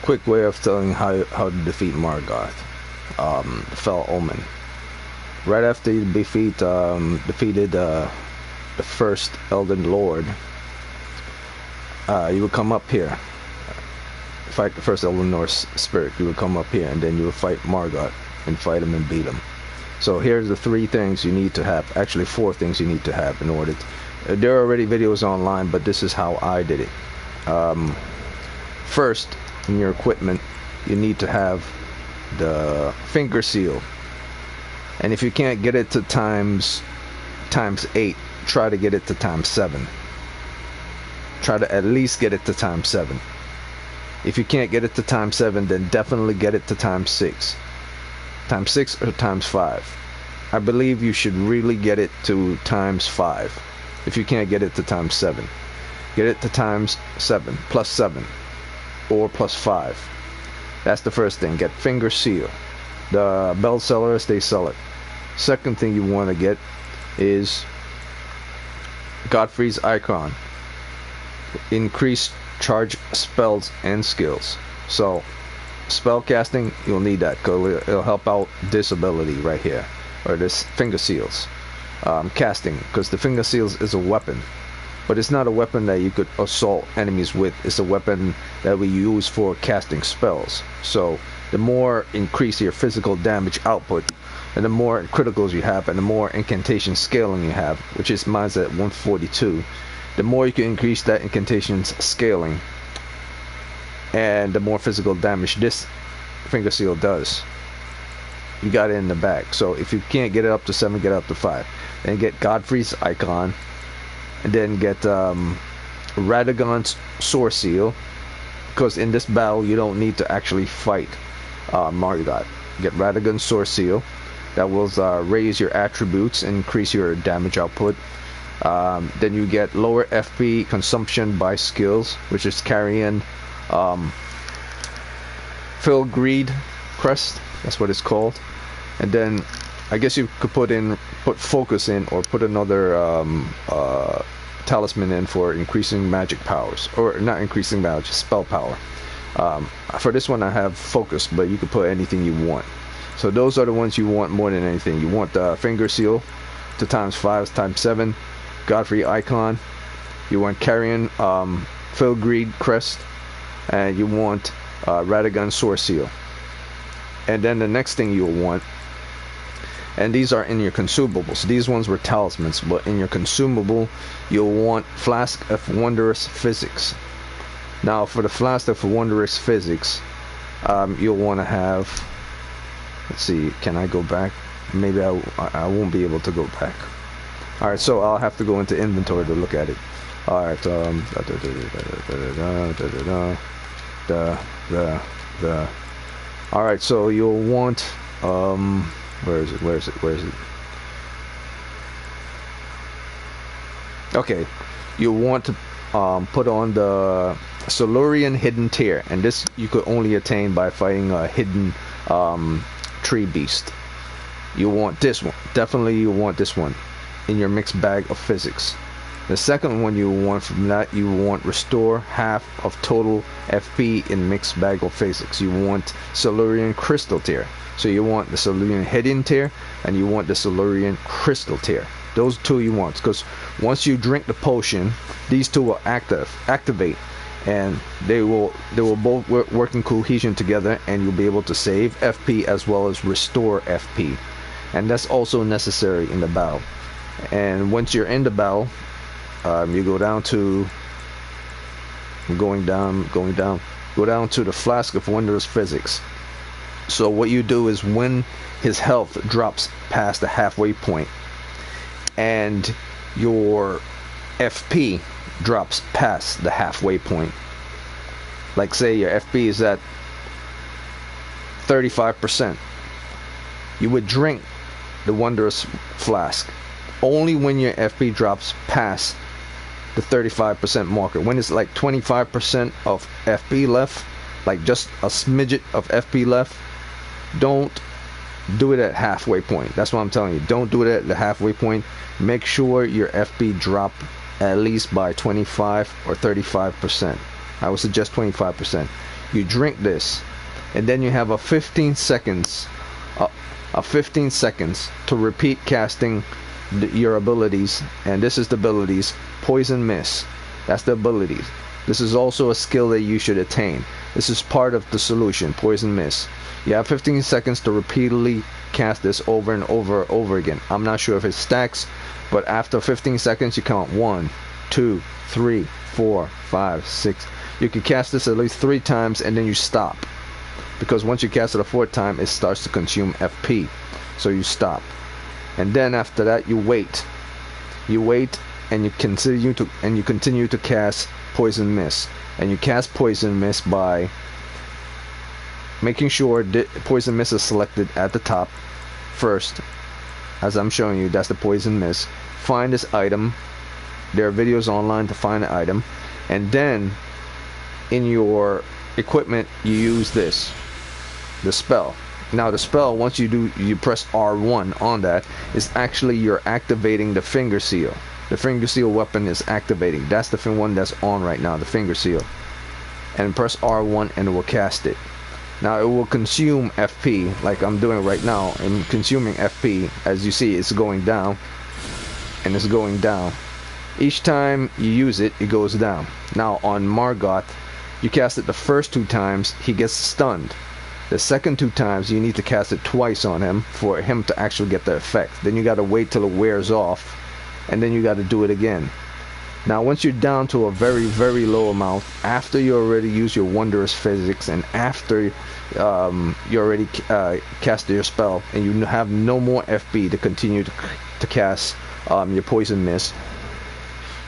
quick way of telling how to defeat Morgott, Fell Omen. Right after you defeated the first Elden Lord, you would come up here, fight the first Elden Norse spirit. You would come up here, and then you would fight Morgott and fight him and beat him. So here's the 3 things you need to have. Actually, 4 things you need to have in order to, there are already videos online, but this is how I did it. First, in your equipment, you need to have the finger seal. And if you can't get it to times 8, try to get it to times 7. Try to at least get it to times 7. If you can't get it to times 7, then definitely get it to times 6. Times 6 or times 5. I believe you should really get it to times 5 if you can't get it to times 7. Get it to times 7, plus 7, or plus 5. That's the first thing. Get finger seal. The belt sellers, they sell it. Second thing you want to get is Godfrey's icon. Increase charge spells and skills. So spell casting, you'll need that because it'll help out this ability right here, or this finger seals. Casting, because the finger seals is a weapon, but it's not a weapon that you could assault enemies with. It's a weapon that we use for casting spells. So the more increase your physical damage output, and the more criticals you have, and the more incantation scaling you have, which is mine's at 142, the more you can increase that incantation's scaling, and the more physical damage this finger seal does. You got it in the back. So if you can't get it up to 7, get it up to 5. Then get Godfrey's icon, and then get Radagon's sword seal, because in this battle you don't need to actually fight Morgott. Get Radagon's sword seal. That will raise your attributes and increase your damage output. Then you get lower FP consumption by skills, which is carrying Filgreed crest. That's what it's called. And then I guess you could put focus in, or put another talisman in for increasing magic powers, or not increasing magic, spell power. For this one I have focus, but you could put anything you want. So those are the ones you want more than anything. You want the finger seal to times 5, times 7. Godfrey icon. You want carrying Filgreed crest, and you want Radagon sword seal. And then the next thing you'll want, and these are in your consumables. These ones were talismans, but in your consumable, you'll want Flask of Wondrous Physics. Now, for the Flask of Wondrous Physics, you'll want to have. Let's see. Can I go back? Maybe I won't be able to go back. All right, so I'll have to go into inventory to look at it. All right. All right. So you'll want. Where is it? Okay, you want to put on the Silurian Hidden Tier, and this you could only attain by fighting a hidden tree beast. You want this one. Definitely you want this one in your mixed bag of physics. The second one you want from that, you want restore half of total FP in mixed bag of physics. You want Silurian Crystal Tier. So you want the Silurian Hidden Tier, and you want the Silurian Crystal Tier. Those two you want, because once you drink the potion, these two will activate, and they will both work in cohesion together, and you'll be able to save FP as well as restore FP, and that's also necessary in the battle. And once you're in the battle, you go down to go down to the Flask of Wondrous Physics. So what you do is, when his health drops past the halfway point and your FP drops past the halfway point, like say your FP is at 35%, you would drink the Wondrous Flask only when your FP drops past the 35% marker. When it's like 25% of FP left, like just a smidget of FP left, don't do it at halfway point. That's what I'm telling you. Don't do it at the halfway point. Make sure your FP drop at least by 25 or 35%. I would suggest 25%. You drink this, and then you have a 15 seconds to repeat casting your abilities. And this is the abilities: Poison Mist. That's the abilities. This is also a skill that you should attain. This is part of the solution: Poison Mist. You have 15 seconds to repeatedly cast this over and over again. I'm not sure if it stacks, but after 15 seconds you count 1, 2, 3, 4, 5, 6. You can cast this at least 3 times and then you stop, because once you cast it a 4th time it starts to consume FP, so you stop. And then after that you wait and you continue to cast Poison Mist. And you cast Poison Mist by making sure that Poison Mist is selected at the top first, as I'm showing you. That's the Poison Mist. Find this item. There are videos online to find the item, and then in your equipment you use this, the spell. Now the spell, once you press R1 on that, is actually you're activating the finger seal. The finger seal weapon is activating. That's the one that's on right now, the finger seal. And press R1 and it will cast it. Now it will consume FP like I'm doing right now. I'm consuming FP. As you see, it's going down and it's going down. Each time you use it, it goes down. Now on Morgott, you cast it the first 2 times, he gets stunned. The second 2 times you need to cast it twice on him for him to actually get the effect. Then you got to wait till it wears off, and then you got to do it again. Now once you're down to a very, very low amount, after you already use your wondrous physics, and after you already cast your spell, and you have no more FP to continue to cast your Poison Mist,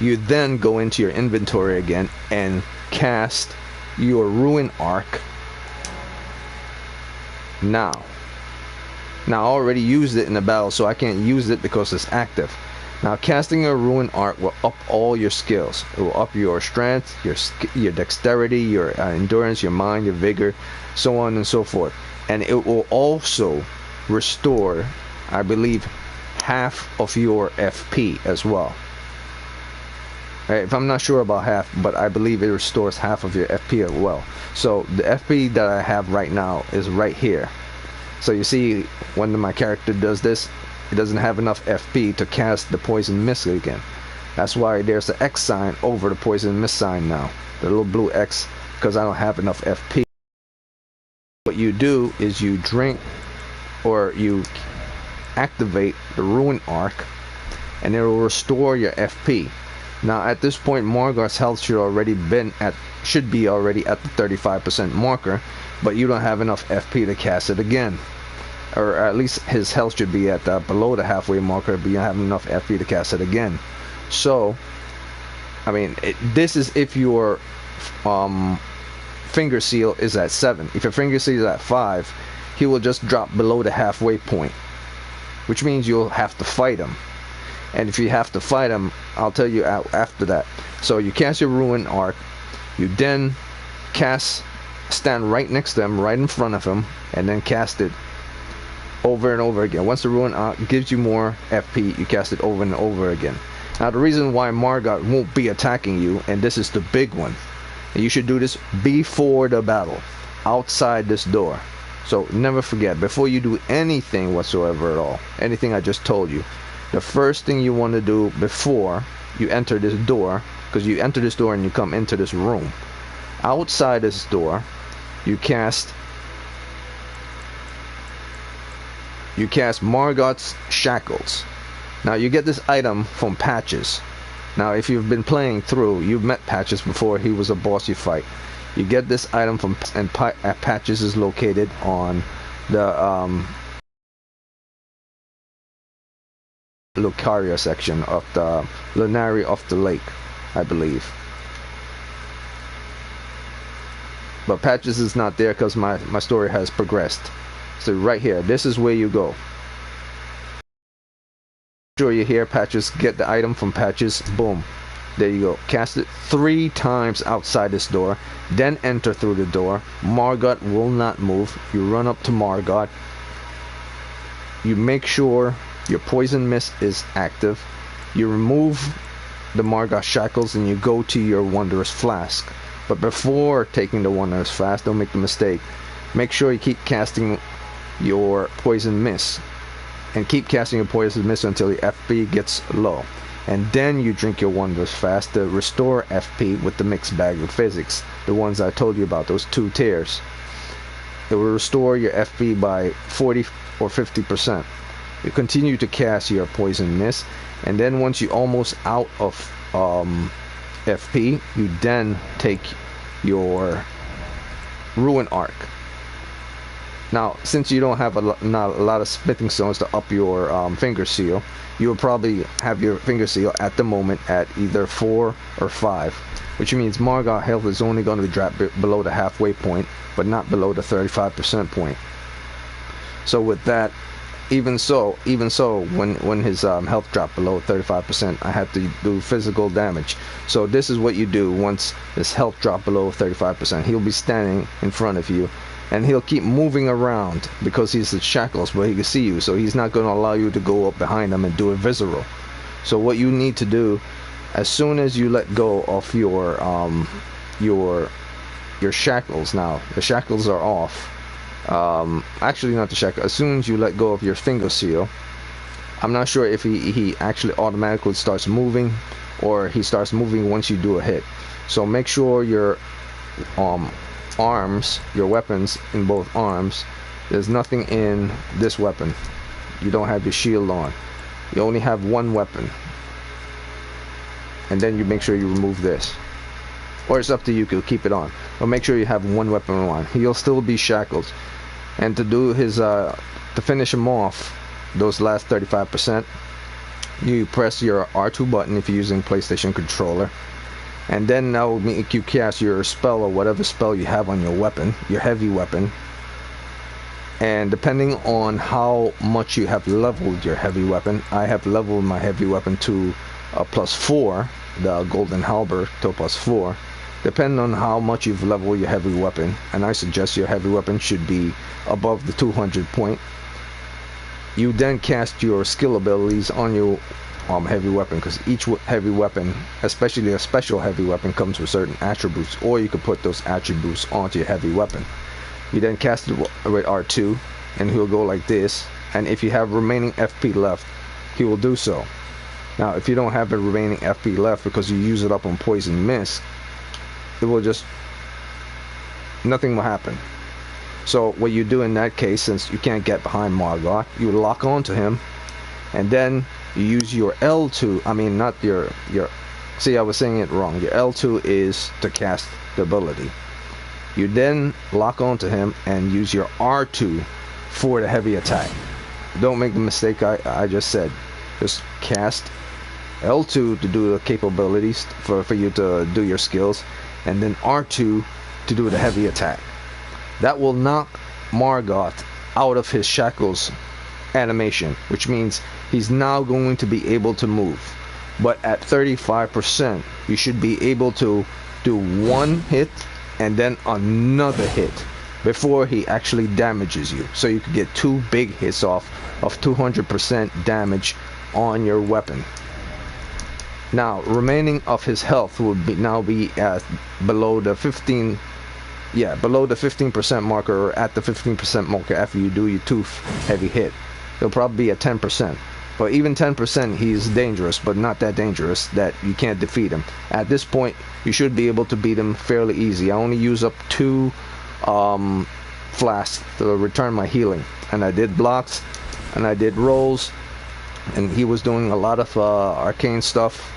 you then go into your inventory again and cast your Ruin Arc. Now I already used it in the battle, so I can't use it because it's active. Now casting a Ruin Arc will up all your skills. It will up your strength, your dexterity, your endurance, your mind, your vigor, so on and so forth. And it will also restore, I believe, half of your FP as well. If I'm not sure about half, but I believe it restores half of your FP as well. So the FP that I have right now is right here. So you see, when my character does this, it doesn't have enough FP to cast the Poison Mist again. That's why there's the X sign over the Poison Mist sign now, the little blue X, because I don't have enough FP. What you do is you drink, or you activate the Ruin Arc, and it will restore your FP. Now at this point, Morgott's health should be already at the 35% marker, but you don't have enough FP to cast it again. Or at least his health should be at below the halfway marker, but you don't have enough FP to cast it again. So, I mean, this is if your finger seal is at 7. If your finger seal is at 5, he will just drop below the halfway point, which means you'll have to fight him. And if you have to fight him, I'll tell you after that. So you cast your Ruin Arc, you then stand right next to him, right in front of him, and then cast it over and over again. Once the Ruin Arc gives you more FP, you cast it over and over again. Now the reason why Morgott won't be attacking you, and this is the big one, and you should do this before the battle, outside this door. So never forget, before you do anything whatsoever at all, anything I just told you, the first thing you want to do before you enter this door, because you enter this door and you come into this room, outside this door, you cast Morgott's Shackles. Now you get this item from Patches. Now if you've been playing through, you've met Patches before. He was a boss you fight. You get this item from, and Patches is located on the Lucaria section of the Lunari of the Lake, I believe. But Patches is not there because my story has progressed. So right here, this is where you go. Sure, you hear Patches, get the item from Patches, boom, there you go. Cast it 3 times outside this door, then enter through the door. Morgott will not move. You run up to Morgott, you make sure your Poison Mist is active, you remove the Morgott Shackles, and you go to your Wondrous Flask. But before taking the one that's fast, don't make the mistake. Make sure you keep casting your poison mist, and keep casting your poison mist until your FP gets low, and then you drink your one that's fast to restore FP with the mixed bag of physics, the ones I told you about, those 2 tiers. It will restore your FP by 40 or 50%. You continue to cast your poison mist, and then once you're almost out of FP, you then take your ruin arc. Now, since you don't have not a lot of smithing stones to up your finger seal, you will probably have your finger seal at the moment at either 4 or 5, which means Morgott health is only going to drop below the halfway point, but not below the 35% point. So with that, even so, when his health dropped below 35%, I had to do physical damage. So this is what you do once his health dropped below 35%. He'll be standing in front of you, and he'll keep moving around because he's in shackles, but he can see you, so he's not going to allow you to go up behind him and do a visceral. So what you need to do, as soon as you let go of your shackles, now the shackles are off. Actually not the shackle. As soon as you let go of your finger seal, I'm not sure if he actually automatically starts moving, or he starts moving once you do a hit. So make sure your arms, your weapons in both arms, there's nothing in this weapon. You don't have your shield on. You only have one weapon. And then you make sure you remove this. Or it's up to you, to keep it on. But make sure you have one weapon on. He'll still be shackled. And to do his, to finish him off, those last 35%, you press your R2 button if you're using PlayStation controller. And then that will make you cast your spell, or whatever spell you have on your weapon, your heavy weapon. And depending on how much you have leveled your heavy weapon, I have leveled my heavy weapon to +4, the golden halberd to +4. Depending on how much you've leveled your heavy weapon, and I suggest your heavy weapon should be above the 200 point. You then cast your skill abilities on your heavy weapon, because each heavy weapon, especially a special heavy weapon, comes with certain attributes, or you could put those attributes onto your heavy weapon. You then cast it with R2, and he'll go like this, and if you have remaining FP left, he will do so. Now if you don't have a remaining FP left because you use it up on poison mist, it will just, nothing will happen. So what you do in that case, since you can't get behind Morgott, you lock onto him, and then you use your L2, I mean not your, see, I was saying it wrong. Your L2 is to cast the ability. You then lock onto him and use your R2 for the heavy attack. Don't make the mistake I just said. Just cast L2 to do the capabilities for you to do your skills, and then R2 to do the heavy attack. That will knock Morgott out of his shackles animation, which means he's now going to be able to move. But at 35%, you should be able to do one hit and then another hit before he actually damages you. So you could get 2 big hits off of 200% damage on your weapon. Now, remaining of his health would be now be at below the 15%, below the 15% marker, or at the 15% marker after you do your 2 heavy hit. It'll probably be at 10%. But even 10%, he's dangerous, but not that dangerous that you can't defeat him. At this point, you should be able to beat him fairly easy. I only use up 2 flasks to return my healing, and I did blocks, and I did rolls, and he was doing a lot of arcane stuff,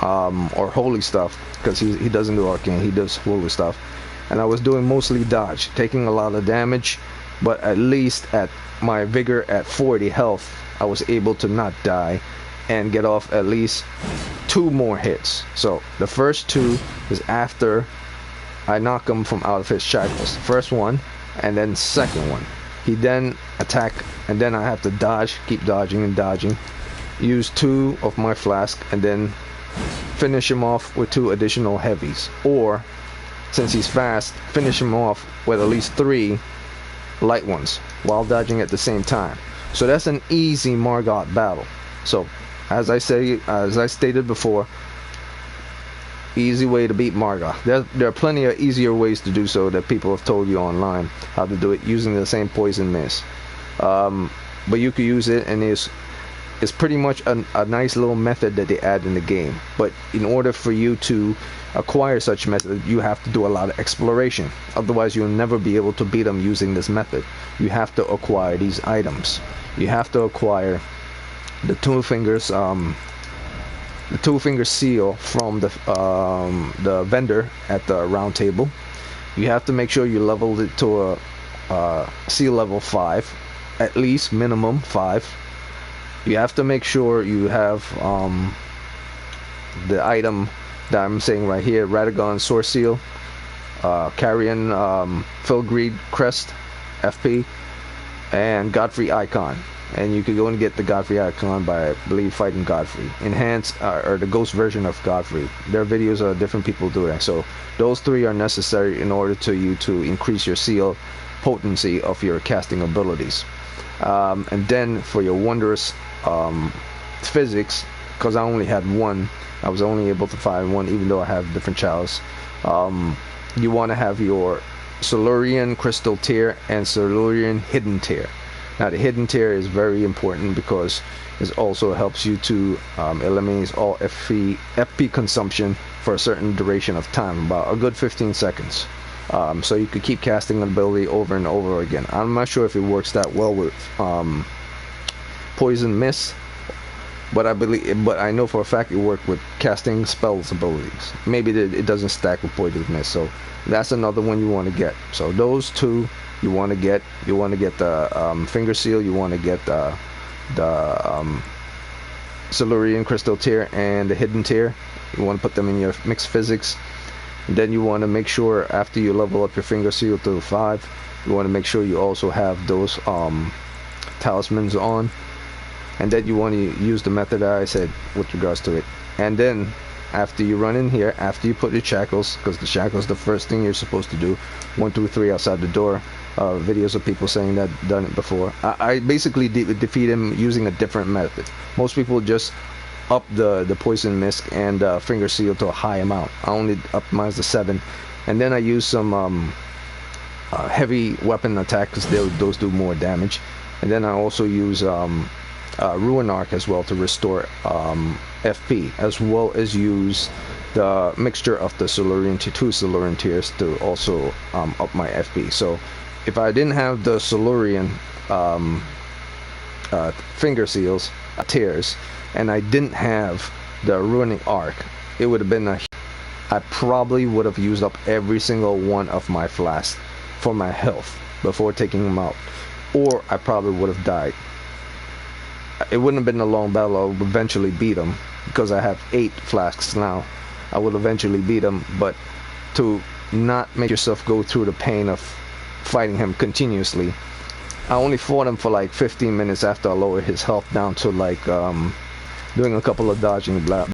or holy stuff, because he doesn't do arcane, he does holy stuff. And I was doing mostly dodge, taking a lot of damage, but at least at my vigor at 40 health, I was able to not die and get off at least 2 more hits. So the first 2 is after I knock him from out of his shackles. First one, and then second one. He then attack, and then I have to dodge, keep dodging and dodging. Use 2 of my flask, and then finish him off with 2 additional heavies. Or, since he's fast, finish him off with at least 3 light ones while dodging at the same time. So that's an easy Morgott battle. So as I stated before, easy way to beat Morgott. There are plenty of easier ways to do so that people have told you online how to do it using the same poison mist. But you could use it, and it's pretty much a nice little method that they add in the game. But in order for you to acquire such method, you have to do a lot of exploration. Otherwise, you'll never be able to beat them using this method. You have to acquire these items. You have to acquire the two finger seal from the vendor at the round table. You have to make sure you leveled it to a seal level 5, at least minimum 5. You have to make sure you have the item that I'm saying right here, Radagon Sword Seal, Carrion Filgreed Crest, FP, and Godfrey Icon. And you can go and get the Godfrey Icon by, I believe, fighting Godfrey. Enhanced, or the ghost version of Godfrey. There are videos of different people doing that. So those 3 are necessary in order to increase your seal potency of your casting abilities. And then for your wondrous physics, because I only had 1, I was only able to find 1, even though I have different chalice. You want to have your Silurian Crystal Tear and Silurian Hidden Tear. Now the Hidden Tear is very important because it also helps you to eliminate all FP consumption for a certain duration of time, about a good 15 seconds. So you could keep casting an ability over and over again. I'm not sure if it works that well with Poison Mist, but I know for a fact it worked with casting spells abilities. Maybe it doesn't stack with Poison Mist, so that's another one you want to get. So those 2 you want to get. You want to get the finger seal. You want to get the Silurian Crystal Tear and the Hidden Tear. You want to put them in your mixed physics. And then you want to make sure after you level up your finger seal to 5, you want to make sure you also have those talismans on. And then you want to use the method that I said with regards to it. And then after you run in here, after you put your shackles, because the shackles is the first thing you're supposed to do, 1, 2, 3 outside the door. Videos of people saying that done it before. I basically defeat him using a different method. Most people just up the poison mist and finger seal to a high amount. I only optimize the 7, and then I use some heavy weapon attack because those do more damage. And then I also use Ruin Arc as well to restore FP, as well as use the mixture of the two Silurian Tears to also up my FP. So if I didn't have the Silurian finger seals, tears, and I didn't have the Ruining Arc, it would have been I probably would have used up every single one of my flasks for my health before taking them out, or I probably would have died. It wouldn't have been a long battle. I would eventually beat them because I have 8 flasks now. I would eventually beat him, but to not make yourself go through the pain of fighting him continuously, I only fought him for like 15 minutes after I lowered his health down to like doing a couple of dodging, blah.